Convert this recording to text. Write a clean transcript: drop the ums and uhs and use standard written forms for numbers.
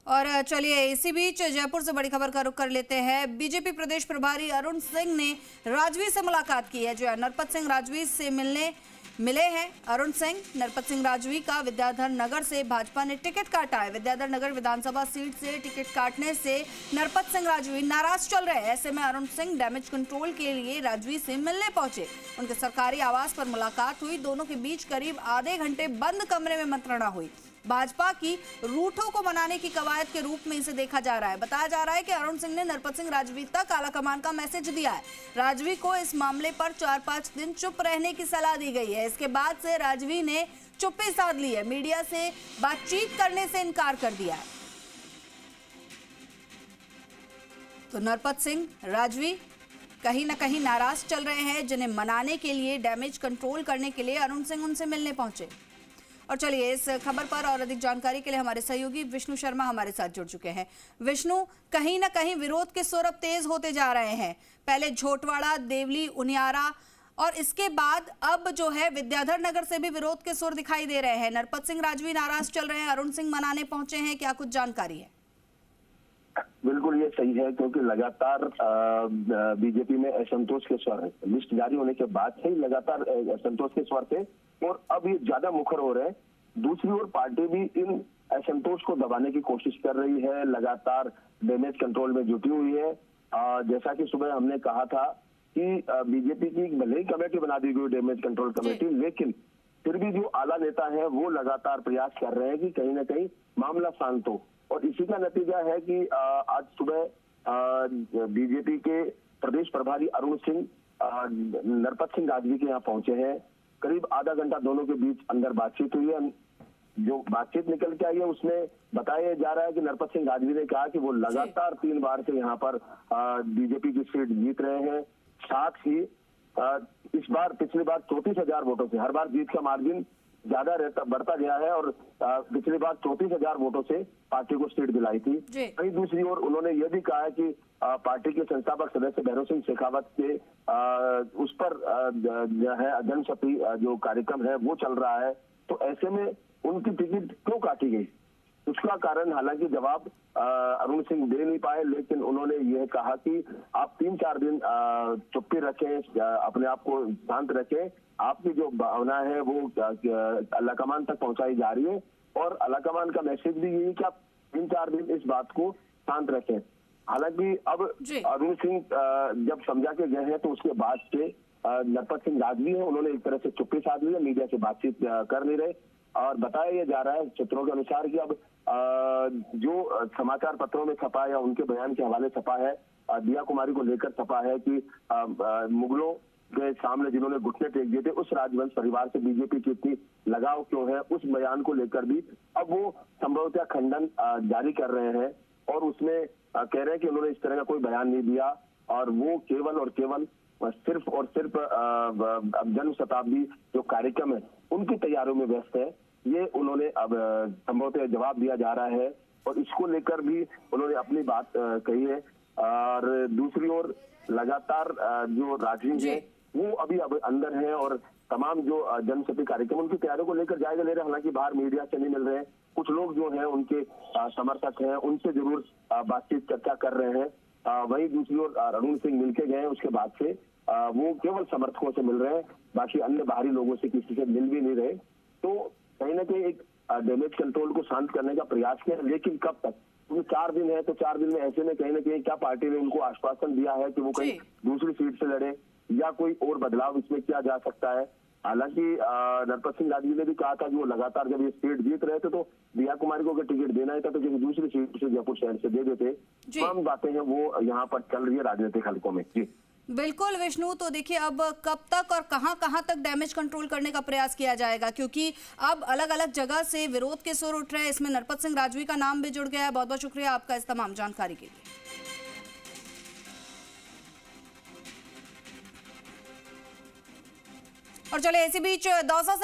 और चलिए इसी बीच जयपुर से बड़ी खबर का रुख कर लेते हैं। बीजेपी प्रदेश प्रभारी अरुण सिंह ने राजवी से मुलाकात की है। जो है नरपत सिंह राजवी से मिले हैं। अरुण सिंह नरपत सिंह राजवी का विद्याधर नगर से भाजपा ने टिकट काटा है। विद्याधर नगर विधानसभा सीट से टिकट काटने से नरपत सिंह राजवी नाराज चल रहे हैं। ऐसे में अरुण सिंह डैमेज कंट्रोल के लिए राजवी से मिलने पहुंचे। उनके सरकारी आवास पर मुलाकात हुई। दोनों के बीच करीब आधे घंटे बंद कमरे में मंत्रणा हुई। भाजपा की रूठों को मनाने की कवायद के रूप में इसे देखा जा रहा है। बताया जा रहा है कि अरुण सिंह ने नरपत सिंह राजवी तक आलाकमान का मैसेज दिया है। राजवी को इस मामले पर 4-5 दिन चुप रहने की सलाह दी गई है। इसके बाद से राजवी ने चुप्पी साध ली है। मीडिया से बातचीत करने से इनकार कर दिया है। तो नरपत सिंह राजवी कहीं ना कहीं नाराज चल रहे हैं, जिन्हें मनाने के लिए, डैमेज कंट्रोल करने के लिए अरुण सिंह उनसे मिलने पहुंचे। और चलिए इस खबर पर और अधिक जानकारी के लिए हमारे सहयोगी विष्णु शर्मा हमारे साथ जुड़ चुके हैं। विष्णु, कहीं ना कहीं विरोध के सुर अब तेज होते जा रहे हैं। पहले झोटवाड़ा, देवली, उनियारा और इसके बाद अब जो है विद्याधर नगर से भी विरोध के सुर दिखाई दे रहे हैं। नरपत सिंह राजवी नाराज चल रहे हैं, अरुण सिंह मनाने पहुंचे हैं, क्या कुछ जानकारी है? बिल्कुल ये सही है, क्योंकि लगातार बीजेपी में असंतोष के स्वर है। लिस्ट जारी होने के बाद से ही लगातार असंतोष के स्वर थे और अब ये ज्यादा मुखर हो रहे हैं। दूसरी ओर पार्टी भी इन असंतोष को दबाने की कोशिश कर रही है, लगातार डैमेज कंट्रोल में जुटी हुई है। जैसा कि सुबह हमने कहा था कि बीजेपी की भले ही कमेटी बना दी गई, डैमेज कंट्रोल कमेटी, लेकिन फिर भी जो आला नेता है वो लगातार प्रयास कर रहे हैं कि कहीं ना कहीं मामला शांत हो। और इसी का नतीजा है कि आज सुबह बीजेपी के प्रदेश प्रभारी अरुण सिंह नरपत सिंह राजवी के यहाँ पहुंचे हैं। करीब आधा घंटा दोनों के बीच अंदर बातचीत हुई है। जो बातचीत निकल के आई है उसमें बताया जा रहा है कि नरपत सिंह राजवी ने कहा कि वो लगातार 3 बार से यहाँ पर बीजेपी की सीट जीत रहे हैं। साथ ही इस बार पिछली बार 34,000 वोटों से, हर बार जीत का मार्जिन ज्यादा बढ़ता गया है और पिछली बार 34,000 वोटों से पार्टी को सीट दिलाई थी। वहीं दूसरी ओर उन्होंने यह भी कहा है कि पार्टी के संस्थापक सदस्य भैरव सिंह शेखावत के उस पर जो है जनशक्ति जो कार्यक्रम है वो चल रहा है। तो ऐसे में उनकी टिकट क्यों काटी गई, उसका कारण हालांकि जवाब अरुण सिंह दे नहीं पाए, लेकिन उन्होंने यह कहा कि आप 3-4 दिन चुप्पी रखें, अपने आप को शांत रखें। आपकी जो भावना है वो अल्लाकमान तक पहुंचाई जा रही है और अल्लाकमान का मैसेज भी यही कि आप 3-4 दिन इस बात को शांत रखें। हालांकि अब अरुण सिंह जब समझा के गए हैं तो उसके बाद से नरपत सिंह राजवी है, उन्होंने एक तरह से चुप्पी साध ली है, मीडिया से बातचीत कर नहीं रहे। और बताया यह जा रहा है सूत्रों के अनुसार कि अब जो समाचार पत्रों में छपा या उनके बयान के हवाले छपा है, दिया कुमारी को लेकर छपा है कि मुगलों के सामने जिन्होंने घुटने टेक दिए थे उस राजवंश परिवार से बीजेपी की इतनी लगाव क्यों है, उस बयान को लेकर भी अब वो संभवतः खंडन जारी कर रहे हैं और उसमें कह रहे हैं कि उन्होंने इस तरह का कोई बयान नहीं दिया और वो केवल और केवल सिर्फ और सिर्फ जन्म शताब्दी जो कार्यक्रम है उनकी तैयारियों में व्यस्त है। ये उन्होंने अब संभवतः जवाब दिया जा रहा है और इसको लेकर भी उन्होंने अपनी बात कही है। और दूसरी ओर लगातार जो राजवी है वो अभी अब अंदर है और तमाम जो जनशक्ति कार्यक्रम उनकी तैयारियों को लेकर जायजा ले रहे हैं। हालांकि बाहर मीडिया से नहीं मिल रहे हैं, कुछ लोग जो हैं उनके समर्थक हैं, उनसे जरूर बातचीत चर्चा कर रहे हैं। वहीं दूसरी ओर अरुण सिंह मिलके गए उसके बाद से वो केवल समर्थकों से मिल रहे हैं, बाकी अन्य बाहरी लोगों से किसी से मिल भी नहीं रहे। तो कहीं ना कहीं एक डैमेज कंट्रोल को शांत करने का प्रयास किया, लेकिन कब तक, क्योंकि 4 दिन है तो 4 दिन में ऐसे में कहीं ना कहीं क्या पार्टी ने उनको आश्वासन दिया है कि वो कहीं दूसरी सीट से लड़े या कोई और बदलाव इसमें किया जा सकता है। हालांकि नरपत सिंह राजवी ने भी कहा था कि वो लगातार जब ये सीट जीत रहे थे तो दिया कुमारी को अगर टिकट देना ही था तो किसी दूसरी सीट से जयपुर शहर से दे देते। तमाम बातें हैं वो यहाँ पर चल रही है राजनीतिक हलकों में। जी बिल्कुल विष्णु, तो देखिए अब कब तक और कहां तक डैमेज कंट्रोल करने का प्रयास किया जाएगा, क्योंकि अब अलग अलग जगह से विरोध के सुर उठ रहे हैं। इसमें नरपत सिंह राजवी का नाम भी जुड़ गया है। बहुत बहुत शुक्रिया आपका इस तमाम जानकारी के लिए। और चलिए इसी बीच दौसा से